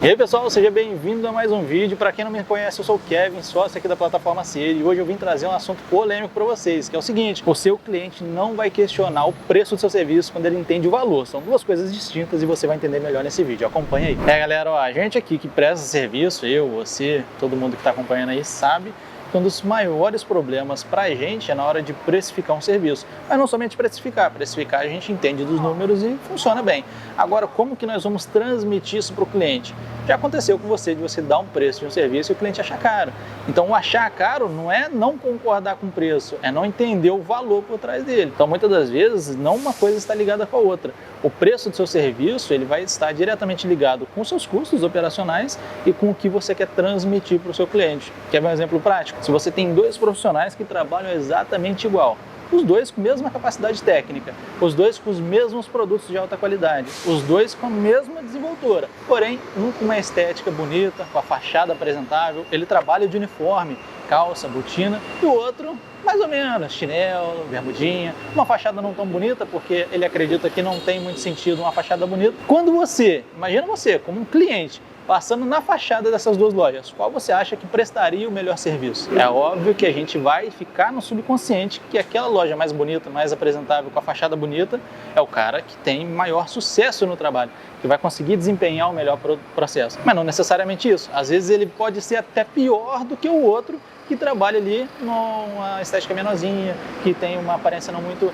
E aí pessoal, seja bem-vindo a mais um vídeo. Para quem não me conhece, eu sou o Kevin, sócio aqui da plataforma Seer, e hoje eu vim trazer um assunto polêmico para vocês, que é o seguinte: o seu cliente não vai questionar o preço do seu serviço quando ele entende o valor. São duas coisas distintas e você vai entender melhor nesse vídeo. Acompanha aí. Galera, ó, a gente aqui que presta serviço, eu, você, todo mundo que está acompanhando aí sabe que um dos maiores problemas para a gente é na hora de precificar um serviço. Mas não somente precificar a gente entende dos números e funciona bem. Agora, como que nós vamos transmitir isso para o cliente? Já aconteceu com você de você dar um preço de um serviço e o cliente achar caro. Então, o achar caro não é não concordar com o preço, é não entender o valor por trás dele. Então, muitas das vezes, não uma coisa está ligada com a outra. O preço do seu serviço ele vai estar diretamente ligado com os seus custos operacionais e com o que você quer transmitir para o seu cliente. Quer ver um exemplo prático? Se você tem dois profissionais que trabalham exatamente igual, os dois com a mesma capacidade técnica, os dois com os mesmos produtos de alta qualidade, os dois com a mesma desenvoltura, porém, um com uma estética bonita, com a fachada apresentável, ele trabalha de uniforme, calça, botina, e o outro, mais ou menos, chinelo, bermudinha, uma fachada não tão bonita, porque ele acredita que não tem muito sentido uma fachada bonita. Quando você, imagina você, como um cliente, passando na fachada dessas duas lojas, qual você acha que prestaria o melhor serviço? É óbvio que a gente vai ficar no subconsciente que aquela loja mais bonita, mais apresentável, com a fachada bonita, é o cara que tem maior sucesso no trabalho, que vai conseguir desempenhar o melhor processo. Mas não necessariamente isso. Às vezes ele pode ser até pior do que o outro que trabalha ali numa estética menorzinha, que tem uma aparência não muito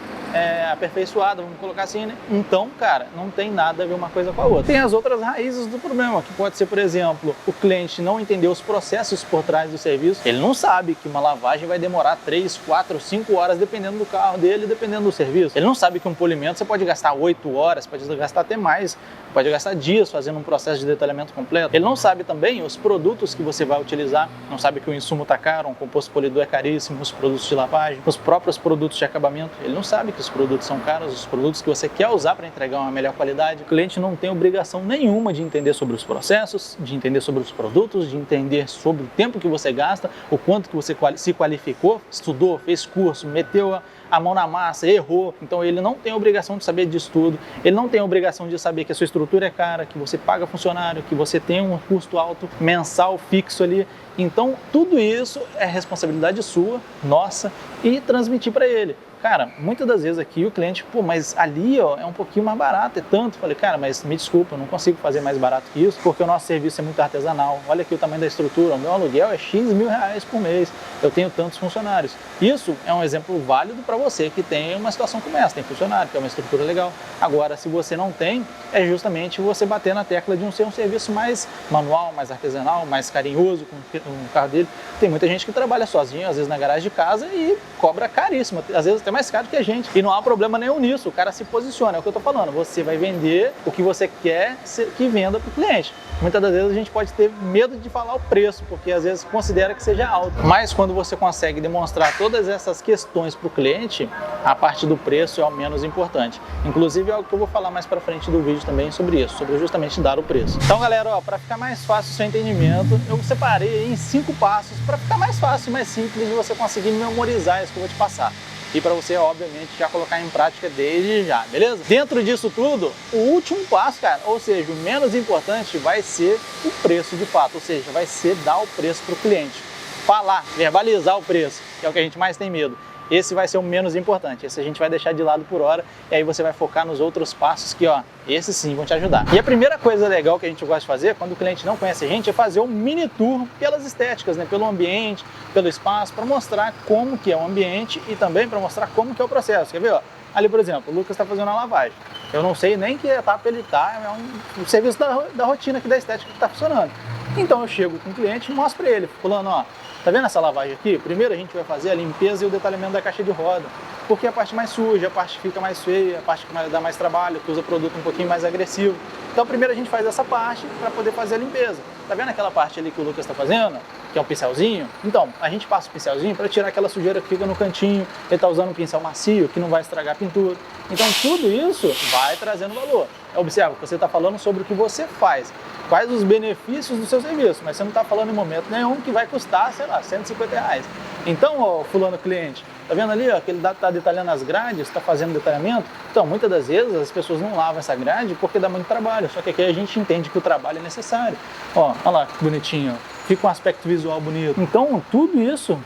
aperfeiçoada, vamos colocar assim, né? Então, cara, não tem nada a ver uma coisa com a outra. Tem as outras raízes do problema, que pode ser, por exemplo, o cliente não entender os processos por trás do serviço. Ele não sabe que uma lavagem vai demorar 3, 4, 5 horas, dependendo do carro dele, dependendo do serviço. Ele não sabe que um polimento você pode gastar 8 horas, pode gastar até mais, pode gastar dias fazendo um processo de detalhamento completo. Ele não sabe também os produtos que você vai utilizar, não sabe que o insumo está caro, um composto polidor é caríssimo, os produtos de lavagem, os próprios produtos de acabamento. Ele não sabe que os produtos são caros, os produtos que você quer usar para entregar uma melhor qualidade. O cliente não tem obrigação nenhuma de entender sobre os processos, de entender sobre os produtos, de entender sobre o tempo que você gasta, o quanto que você se qualificou, estudou, fez curso, meteu a mão na massa, errou. Então ele não tem obrigação de saber disso tudo, ele não tem obrigação de saber que a sua estrutura é cara, que você paga funcionário, que você tem um custo alto mensal fixo ali. Então tudo isso é responsabilidade sua, nossa, e transmitir para ele. Cara, muitas das vezes aqui o cliente, pô, mas ali ó, é um pouquinho mais barato, é tanto. Falei, cara, mas me desculpa, eu não consigo fazer mais barato que isso, porque o nosso serviço é muito artesanal. Olha aqui o tamanho da estrutura, o meu aluguel é X mil reais por mês, eu tenho tantos funcionários. Isso é um exemplo válido para você que tem uma situação como essa, tem funcionário, tem uma estrutura legal. Agora, se você não tem, é justamente você bater na tecla de ser um serviço mais manual, mais artesanal, mais carinhoso com o carro dele. Tem muita gente que trabalha sozinho, às vezes na garagem de casa, e cobra caríssimo, às vezes até mais caro que a gente. E não há problema nenhum nisso, o cara se posiciona, é o que eu tô falando, você vai vender o que você quer que venda para o cliente. Muitas das vezes a gente pode ter medo de falar o preço, porque às vezes considera que seja alto. Mas quando você consegue demonstrar todas essas questões para o cliente, a parte do preço é o menos importante. Inclusive é algo que eu vou falar mais para frente do vídeo também sobre isso, sobre justamente dar o preço. Então galera, para ficar mais fácil o seu entendimento, eu separei em 5 passos para ficar mais fácil e mais simples de você conseguir memorizar isso que eu vou te passar. E para você, obviamente, já colocar em prática desde já, beleza? Dentro disso tudo, o último passo, cara, ou seja, o menos importante vai ser o preço de fato, ou seja, vai ser dar o preço para o cliente. Falar, verbalizar o preço, que é o que a gente mais tem medo. Esse vai ser o menos importante, esse a gente vai deixar de lado por hora e aí você vai focar nos outros passos que, ó, esses sim vão te ajudar. E a primeira coisa legal que a gente gosta de fazer quando o cliente não conhece a gente é fazer um mini tour pelas estéticas, né? Pelo ambiente, pelo espaço, para mostrar como que é o ambiente e também para mostrar como que é o processo. Quer ver, ó? Ali, por exemplo, o Lucas está fazendo a lavagem. Eu não sei nem que etapa ele está, é um serviço da rotina aqui da estética que está funcionando. Então eu chego com o cliente e mostro para ele, fulano, ó, tá vendo essa lavagem aqui? Primeiro a gente vai fazer a limpeza e o detalhamento da caixa de roda, porque é a parte mais suja, a parte que fica mais feia, a parte que dá mais trabalho, que usa produto um pouquinho mais agressivo. Então primeiro a gente faz essa parte para poder fazer a limpeza. Tá vendo aquela parte ali que o Lucas está fazendo, que é o pincelzinho? Então, a gente passa o pincelzinho para tirar aquela sujeira que fica no cantinho, ele está usando um pincel macio, que não vai estragar a pintura. Então tudo isso vai trazendo valor. Observa, você está falando sobre o que você faz, quais os benefícios do seu serviço, mas você não está falando em momento nenhum que vai custar, sei lá, R$150. Então, ó, fulano cliente, Tá vendo ali, ó, que ele tá detalhando as grades, tá fazendo detalhamento? Então, muitas das vezes as pessoas não lavam essa grade porque dá muito trabalho, só que aqui a gente entende que o trabalho é necessário. Ó, olha lá que bonitinho, ó. Fica um aspecto visual bonito. Então, tudo isso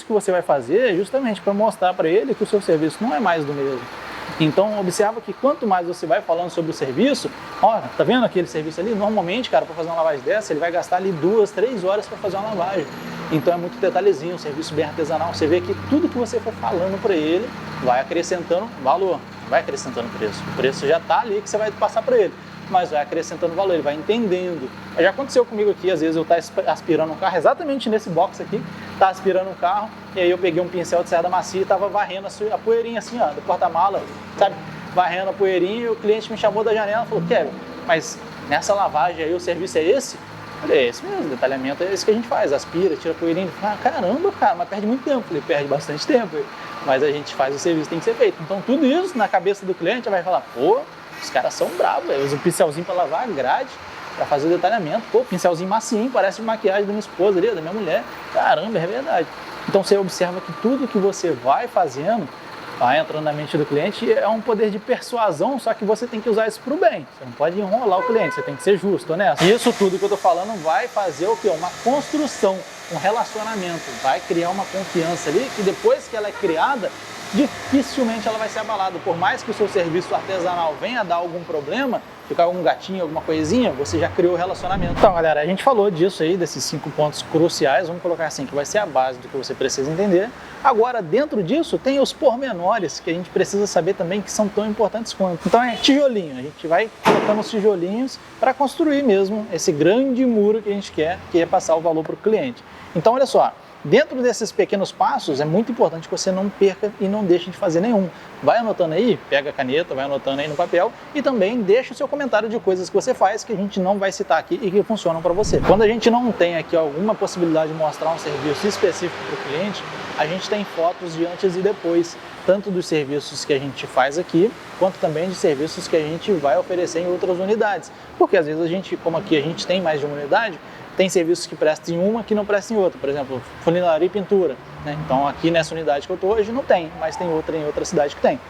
que você vai fazer é justamente para mostrar para ele que o seu serviço não é mais do mesmo. Então, observa que quanto mais você vai falando sobre o serviço, ó, tá vendo aquele serviço ali? Normalmente, cara, para fazer uma lavagem dessa, ele vai gastar ali 2, 3 horas para fazer uma lavagem. Então, é muito detalhezinho, um serviço bem artesanal. Você vê que tudo que você for falando para ele vai acrescentando valor, vai acrescentando preço. O preço já tá ali que você vai passar para ele, mas vai acrescentando valor, ele vai entendendo. Já aconteceu comigo aqui, às vezes eu tá aspirando um carro, exatamente nesse box aqui, tá aspirando um carro, e aí eu peguei um pincel de cerda macia e tava varrendo a poeirinha assim, ó, do porta-mala, sabe? Varrendo a poeirinha, e o cliente me chamou da janela e falou, Kevin, mas nessa lavagem aí o serviço é esse? Eu falei, é esse mesmo, detalhamento é esse que a gente faz, aspira, tira a poeirinha. Ah, caramba, cara, mas perde muito tempo. Eu falei, perde bastante tempo, mas a gente faz o serviço, tem que ser feito. Então tudo isso na cabeça do cliente vai falar, pô, os caras são bravos, usa um pincelzinho para lavar a grade, para fazer o detalhamento. Pô, pincelzinho macinho, parece maquiagem da minha esposa ali, da minha mulher. Caramba, é verdade. Então você observa que tudo que você vai fazendo, vai entrando na mente do cliente, é um poder de persuasão, só que você tem que usar isso para o bem. Você não pode enrolar o cliente, você tem que ser justo, honesto. E isso tudo que eu tô falando vai fazer o quê? Uma construção, um relacionamento. Vai criar uma confiança ali, que depois que ela é criada, dificilmente ela vai ser abalada. Por mais que o seu serviço artesanal venha a dar algum problema, ficar algum gatinho, alguma coisinha, você já criou o relacionamento. Então, galera, a gente falou disso aí, desses 5 pontos cruciais, vamos colocar assim, que vai ser a base do que você precisa entender. Agora, dentro disso, tem os pormenores que a gente precisa saber também, que são tão importantes quanto. Então, é tijolinho, a gente vai colocando os tijolinhos para construir mesmo esse grande muro que a gente quer, que é passar o valor para o cliente. Então, olha só, dentro desses pequenos passos, é muito importante que você não perca e não deixe de fazer nenhum. Vai anotando aí, pega a caneta, vai anotando aí no papel e também deixa o seu comentário de coisas que você faz que a gente não vai citar aqui e que funcionam para você. Quando a gente não tem aqui alguma possibilidade de mostrar um serviço específico para o cliente, a gente tem fotos de antes e depois, tanto dos serviços que a gente faz aqui, quanto também de serviços que a gente vai oferecer em outras unidades. Porque às vezes a gente, como aqui a gente tem mais de uma unidade, tem serviços que prestam em uma que não prestam em outra, por exemplo, funilaria e pintura, né? Então aqui nessa unidade que eu estou hoje não tem, mas tem outra em outra cidade que tem.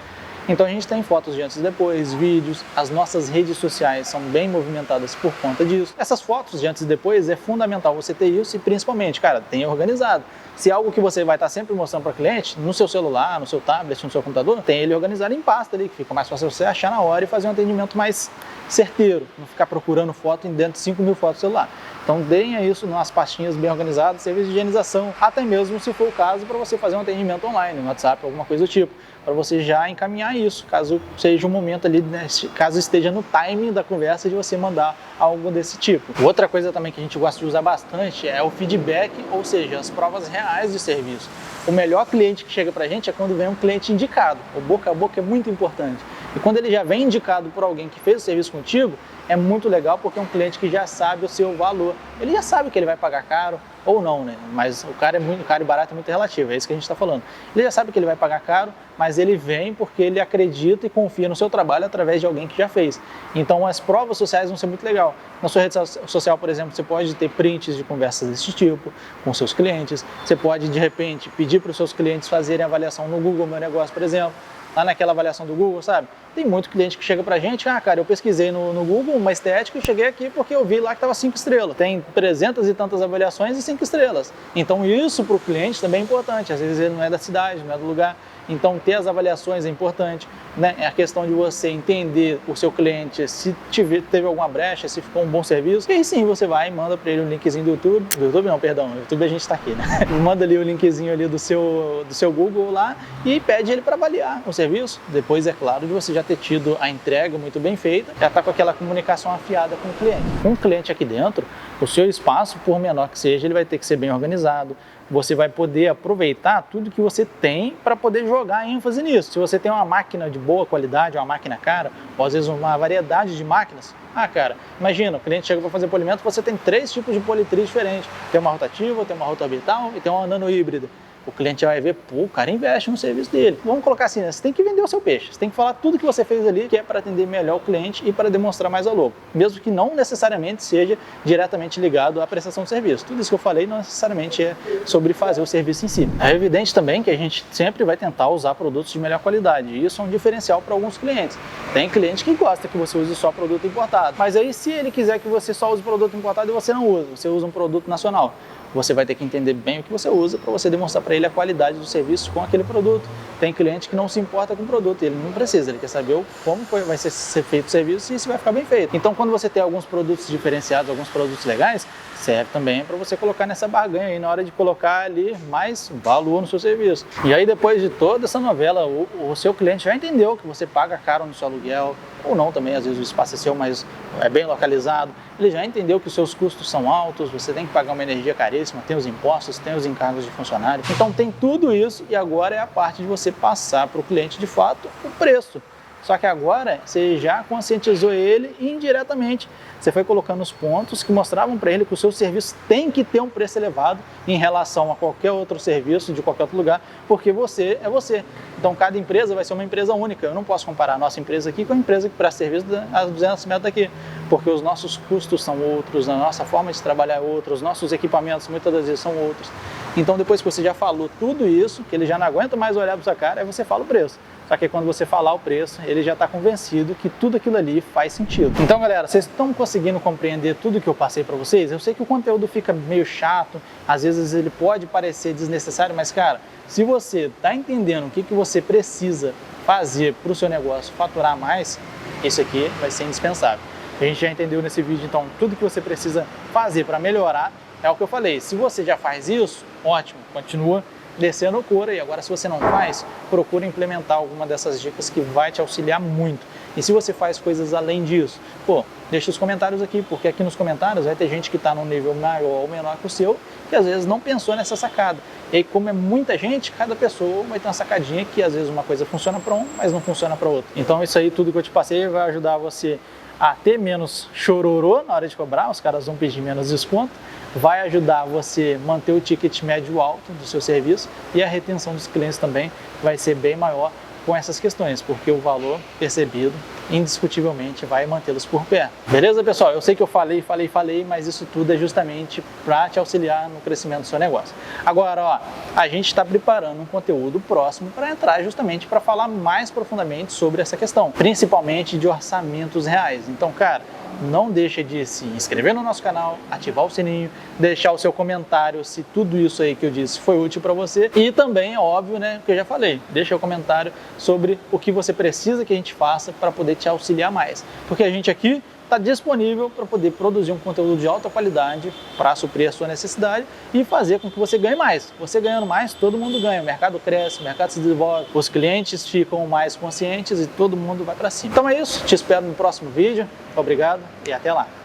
Então a gente tem fotos de antes e depois, vídeos, as nossas redes sociais são bem movimentadas por conta disso. Essas fotos de antes e depois é fundamental você ter isso e principalmente, cara, tenha organizado. Se é algo que você vai estar sempre mostrando para o cliente, no seu celular, no seu tablet, no seu computador, tem ele organizado em pasta ali, que fica mais fácil você achar na hora e fazer um atendimento mais certeiro, não ficar procurando foto dentro de 5.000 fotos do celular. Então tenha isso nas pastinhas bem organizadas, serviço de higienização, até mesmo se for o caso para você fazer um atendimento online, no WhatsApp, alguma coisa do tipo, para você já encaminhar isso, caso seja um momento ali, né, caso esteja no timing da conversa de você mandar algo desse tipo. Outra coisa também que a gente gosta de usar bastante é o feedback, ou seja, as provas reais de serviço. O melhor cliente que chega para a gente é quando vem um cliente indicado. O boca a boca é muito importante. E quando ele já vem indicado por alguém que fez o serviço contigo, é muito legal porque é um cliente que já sabe o seu valor. Ele já sabe que ele vai pagar caro ou não, né? Mas o caro e barato é muito relativo, é isso que a gente está falando. Ele já sabe que ele vai pagar caro, mas ele vem porque ele acredita e confia no seu trabalho através de alguém que já fez. Então as provas sociais vão ser muito legal. Na sua rede social, por exemplo, você pode ter prints de conversas desse tipo com seus clientes. Você pode, de repente, pedir para os seus clientes fazerem avaliação no Google Meu Negócio, por exemplo. Lá naquela avaliação do Google, sabe? Tem muito cliente que chega pra gente, cara, eu pesquisei no Google uma estética e cheguei aqui porque eu vi lá que estava 5 estrelas. Tem 300 e tantas avaliações e 5 estrelas. Então isso para o cliente também é importante. Às vezes ele não é da cidade, não é do lugar. Então ter as avaliações é importante, né? É a questão de você entender o seu cliente, se teve alguma brecha, se ficou um bom serviço. E aí sim, você vai e manda para ele um linkzinho do YouTube. Do YouTube não, perdão, no YouTube a gente está aqui, né? Manda ali o linkzinho ali do seu Google lá e pede ele para avaliar o serviço. Depois, é claro, de você já ter tido a entrega muito bem feita, já está com aquela comunicação afiada com o cliente. Com o cliente aqui dentro, o seu espaço, por menor que seja, ele vai ter que ser bem organizado. Você vai poder aproveitar tudo que você tem para poder jogar ênfase nisso. Se você tem uma máquina de boa qualidade, uma máquina cara, ou às vezes uma variedade de máquinas, cara, imagina, o cliente chega para fazer polimento, você tem 3 tipos de politriz diferentes. Tem uma rotativa, tem uma rotorbital e tem uma nano híbrida. O cliente vai ver, pô, o cara investe no serviço dele. Vamos colocar assim, né? Você tem que vender o seu peixe, você tem que falar tudo que você fez ali, que é para atender melhor o cliente e para demonstrar mais valor, mesmo que não necessariamente seja diretamente ligado à prestação de serviço. Tudo isso que eu falei não necessariamente é sobre fazer o serviço em si. É evidente também que a gente sempre vai tentar usar produtos de melhor qualidade, e isso é um diferencial para alguns clientes. Tem cliente que gosta que você use só produto importado, mas aí se ele quiser que você só use produto importado e você não usa, você usa um produto nacional, você vai ter que entender bem o que você usa para você demonstrar para ele a qualidade do serviço com aquele produto. Tem cliente que não se importa com o produto, ele não precisa, ele quer saber como vai ser feito o serviço e se vai ficar bem feito. Então, quando você tem alguns produtos diferenciados, alguns produtos legais, serve também para você colocar nessa barganha aí na hora de colocar ali mais valor no seu serviço. E aí, depois de toda essa novela, o seu cliente já entendeu que você paga caro no seu aluguel, ou não também, às vezes o espaço é seu, mas é bem localizado. Ele já entendeu que os seus custos são altos, você tem que pagar uma energia caríssima, tem os impostos, tem os encargos de funcionário. Então tem tudo isso e agora é a parte de você passar para o cliente de fato o preço. Só que agora você já conscientizou ele e indiretamente você foi colocando os pontos que mostravam para ele que o seu serviço tem que ter um preço elevado em relação a qualquer outro serviço de qualquer outro lugar, porque você é você. Então cada empresa vai ser uma empresa única. Eu não posso comparar a nossa empresa aqui com a empresa que presta serviço a 200 metros daqui, porque os nossos custos são outros, a nossa forma de trabalhar é outra, os nossos equipamentos muitas das vezes são outros. Então depois que você já falou tudo isso, que ele já não aguenta mais olhar para sua cara, aí você fala o preço. Só que quando você falar o preço, ele já está convencido que tudo aquilo ali faz sentido. Então, galera, vocês estão conseguindo compreender tudo que eu passei para vocês? Eu sei que o conteúdo fica meio chato, às vezes ele pode parecer desnecessário, mas, cara, se você está entendendo o que você precisa fazer para o seu negócio faturar mais, isso aqui vai ser indispensável. A gente já entendeu nesse vídeo, então, tudo que você precisa fazer para melhorar é o que eu falei. Se você já faz isso, ótimo, continua descendo o couro. E agora, se você não faz, procura implementar alguma dessas dicas que vai te auxiliar muito. E se você faz coisas além disso, pô, deixa os comentários aqui, porque aqui nos comentários vai ter gente que está num nível maior ou menor que o seu, que às vezes não pensou nessa sacada. E aí, como é muita gente, cada pessoa vai ter uma sacadinha que às vezes uma coisa funciona para um, mas não funciona para outro. Então isso aí, tudo que eu te passei, vai ajudar você a ter menos chororô na hora de cobrar, os caras vão pedir menos desconto, vai ajudar você a manter o ticket médio alto do seu serviço e a retenção dos clientes também vai ser bem maior com essas questões, porque o valor percebido indiscutivelmente vai mantê-los por pé. Beleza, pessoal? Eu sei que eu falei, mas isso tudo é justamente para te auxiliar no crescimento do seu negócio. Agora, ó, a gente está preparando um conteúdo próximo para entrar justamente para falar mais profundamente sobre essa questão, principalmente de orçamentos reais. Então, cara, não deixa de se inscrever no nosso canal, ativar o sininho, deixar o seu comentário se tudo isso aí que eu disse foi útil para você. E também, é óbvio, né, que eu já falei, deixa o comentário sobre o que você precisa que a gente faça para poder te auxiliar mais. Porque a gente aqui está disponível para poder produzir um conteúdo de alta qualidade para suprir a sua necessidade e fazer com que você ganhe mais. Você ganhando mais, todo mundo ganha, o mercado cresce, o mercado se desenvolve, os clientes ficam mais conscientes e todo mundo vai para cima. Então é isso, te espero no próximo vídeo, obrigado e até lá!